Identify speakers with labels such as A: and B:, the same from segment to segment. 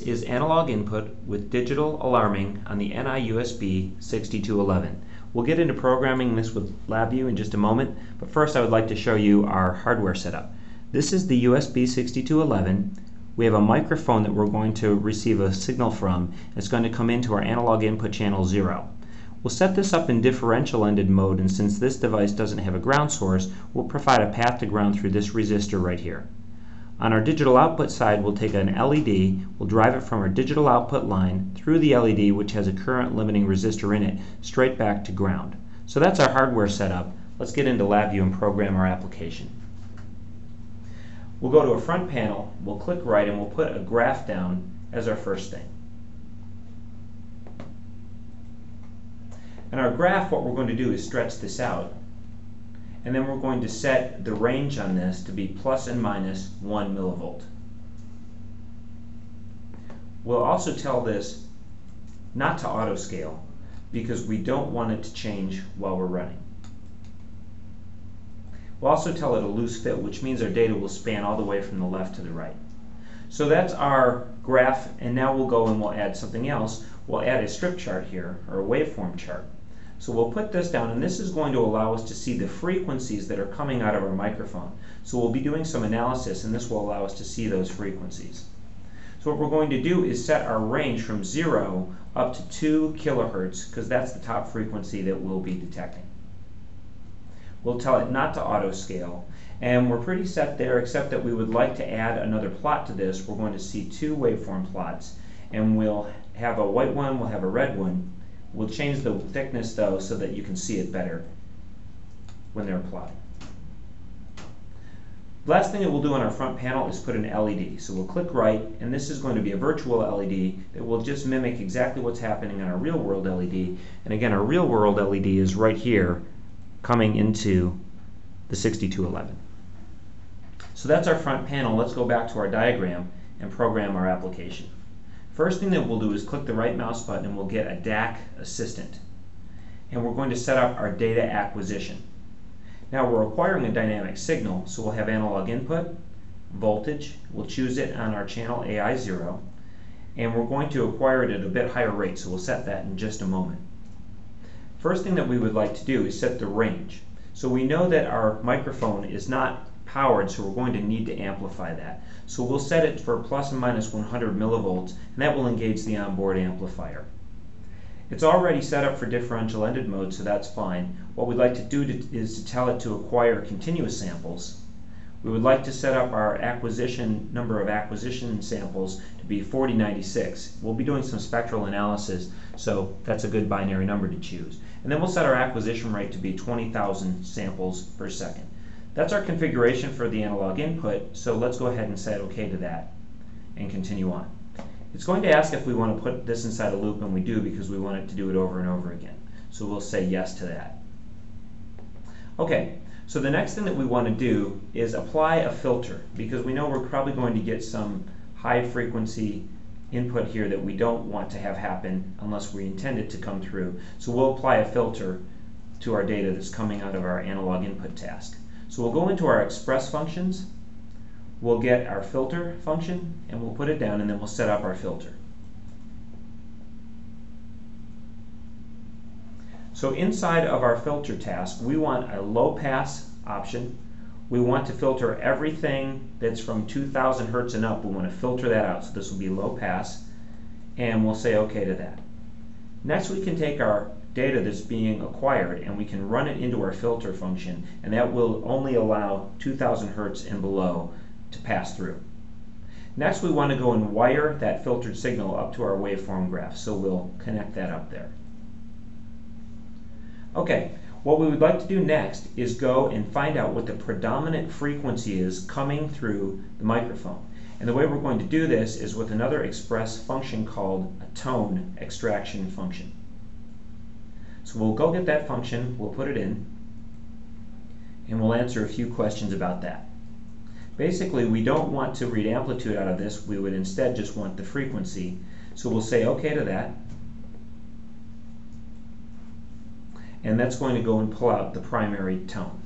A: is analog input with digital alarming on the NI-USB 6211. We'll get into programming this with LabVIEW in just a moment, but first I would like to show you our hardware setup. This is the USB 6211. We have a microphone that we're going to receive a signal from. It's going to come into our analog input channel 0. We'll set this up in differential ended mode, and since this device doesn't have a ground source, we'll provide a path to ground through this resistor right here. On our digital output side, we'll take an LED, we'll drive it from our digital output line through the LED, which has a current limiting resistor in it, straight back to ground. So that's our hardware setup. Let's get into LabVIEW and program our application. We'll go to a front panel, we'll click right, and we'll put a graph down as our first thing. And our graph, what we're going to do is stretch this out, and then we're going to set the range on this to be plus and minus 1 millivolt. We'll also tell this not to auto scale because we don't want it to change while we're running. We'll also tell it a loose fit, which means our data will span all the way from the left to the right. So that's our graph, and now we'll go and we'll add something else. We'll add a strip chart here, or a waveform chart. So we'll put this down, and this is going to allow us to see the frequencies that are coming out of our microphone. So we'll be doing some analysis, and this will allow us to see those frequencies. So what we're going to do is set our range from 0 up to 2 kilohertz, because that's the top frequency that we'll be detecting. We'll tell it not to auto scale, and we're pretty set there, except that we would like to add another plot to this. We're going to see 2 waveform plots, and we'll have a white one, we'll have a red one. We'll change the thickness though so that you can see it better when they're plotting. The last thing that we'll do on our front panel is put an LED. So we'll click right, and this is going to be a virtual LED that will just mimic exactly what's happening on our real world LED. And again, our real world LED is right here coming into the 6211. So that's our front panel. Let's go back to our diagram and program our application. First thing that we'll do is click the right mouse button and we'll get a DAC assistant. And we're going to set up our data acquisition. Now we're acquiring a dynamic signal, so we'll have analog input, voltage, we'll choose it on our channel AI0, and we're going to acquire it at a bit higher rate, so we'll set that in just a moment. First thing that we would like to do is set the range. So we know that our microphone is not powered, so we're going to need to amplify that. So we'll set it for plus and minus 100 millivolts, and that will engage the onboard amplifier. It's already set up for differential ended mode, so that's fine. What we'd like to do is to tell it to acquire continuous samples. We would like to set up our number of acquisition samples to be 4096. We'll be doing some spectral analysis, so that's a good binary number to choose. And then we'll set our acquisition rate to be 20,000 samples per second. That's our configuration for the analog input, so let's go ahead and say OK to that and continue on. It's going to ask if we want to put this inside a loop, and we do because we want it to do it over and over again. So we'll say yes to that. Okay, so the next thing that we want to do is apply a filter, because we know we're probably going to get some high frequency input here that we don't want to have happen unless we intend it to come through. So we'll apply a filter to our data that's coming out of our analog input task. So we'll go into our express functions, we'll get our filter function, and we'll put it down, and then we'll set up our filter. So inside of our filter task, we want a low pass option. We want to filter everything that's from 2000 hertz and up. We want to filter that out, so this will be low pass, and we'll say OK to that. Next, we can take our data that's being acquired and we can run it into our filter function, and that will only allow 2000 hertz and below to pass through. Next, we want to go and wire that filtered signal up to our waveform graph, so we'll connect that up there. Okay, what we would like to do next is go and find out what the predominant frequency is coming through the microphone. And the way we're going to do this is with another express function called a tone extraction function. So we'll go get that function, we'll put it in, and we'll answer a few questions about that. Basically, we don't want to read amplitude out of this, we would instead just want the frequency. So we'll say OK to that, and that's going to go and pull out the primary tone.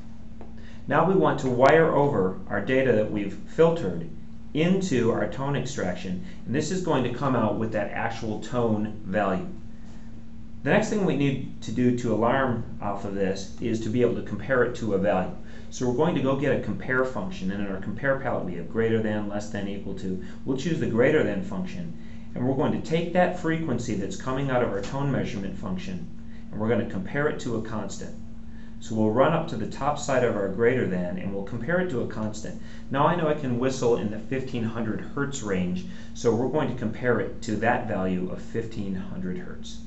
A: Now we want to wire over our data that we've filtered into our tone extraction, and this is going to come out with that actual tone value. The next thing we need to do to alarm off of this is to be able to compare it to a value. So we're going to go get a compare function, and in our compare palette we have greater than, less than, equal to. We'll choose the greater than function, and we're going to take that frequency that's coming out of our tone measurement function, and we're going to compare it to a constant. So we'll run up to the top side of our greater than, and we'll compare it to a constant. Now I know I can whistle in the 1500 hertz range, so we're going to compare it to that value of 1500 hertz.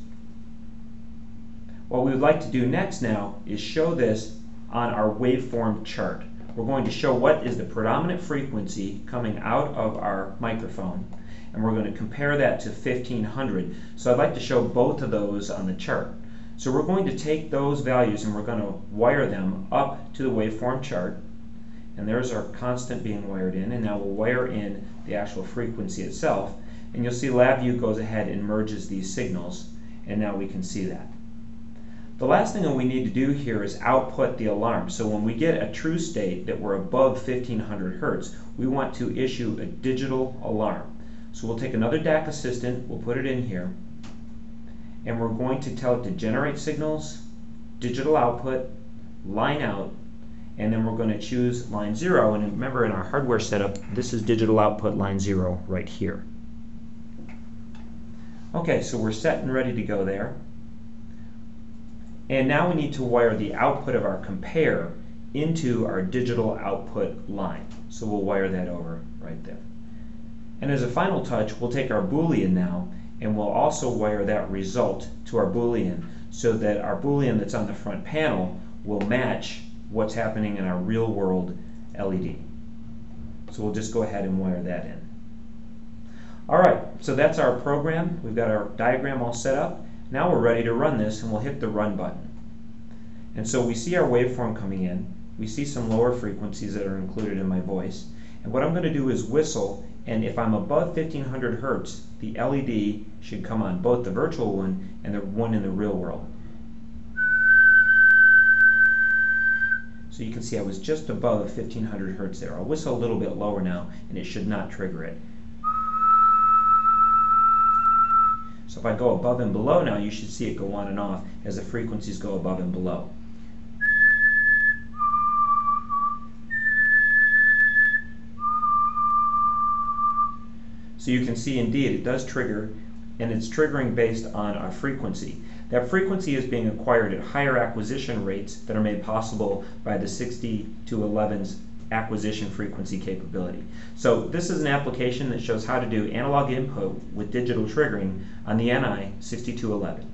A: What we would like to do next now is show this on our waveform chart. We're going to show what is the predominant frequency coming out of our microphone, and we're going to compare that to 1500. So I'd like to show both of those on the chart. So we're going to take those values and we're going to wire them up to the waveform chart, and there's our constant being wired in, and now we'll wire in the actual frequency itself, and you'll see LabVIEW goes ahead and merges these signals, and now we can see that. The last thing that we need to do here is output the alarm. So when we get a true state that we're above 1500 hertz, we want to issue a digital alarm. So we'll take another DAC assistant, we'll put it in here, and we're going to tell it to generate signals, digital output, line out, and then we're going to choose line 0. And remember, in our hardware setup, this is digital output line 0 right here. Okay, so we're set and ready to go there. And now we need to wire the output of our compare into our digital output line. So we'll wire that over right there. And as a final touch, we'll take our Boolean now, and we'll also wire that result to our Boolean so that our Boolean that's on the front panel will match what's happening in our real world LED. So we'll just go ahead and wire that in. Alright, so that's our program. We've got our diagram all set up. Now we're ready to run this, and we'll hit the run button. And so we see our waveform coming in. We see some lower frequencies that are included in my voice. And what I'm going to do is whistle, and if I'm above 1500 hertz, the LED should come on, both the virtual one and the one in the real world. So you can see I was just above 1500 hertz there. I'll whistle a little bit lower now, and it should not trigger it. So if I go above and below now, you should see it go on and off as the frequencies go above and below. So you can see indeed it does trigger, and it's triggering based on our frequency. That frequency is being acquired at higher acquisition rates that are made possible by the 6211's acquisition frequency capability. So this is an application that shows how to do analog input with digital triggering on the NI 6211.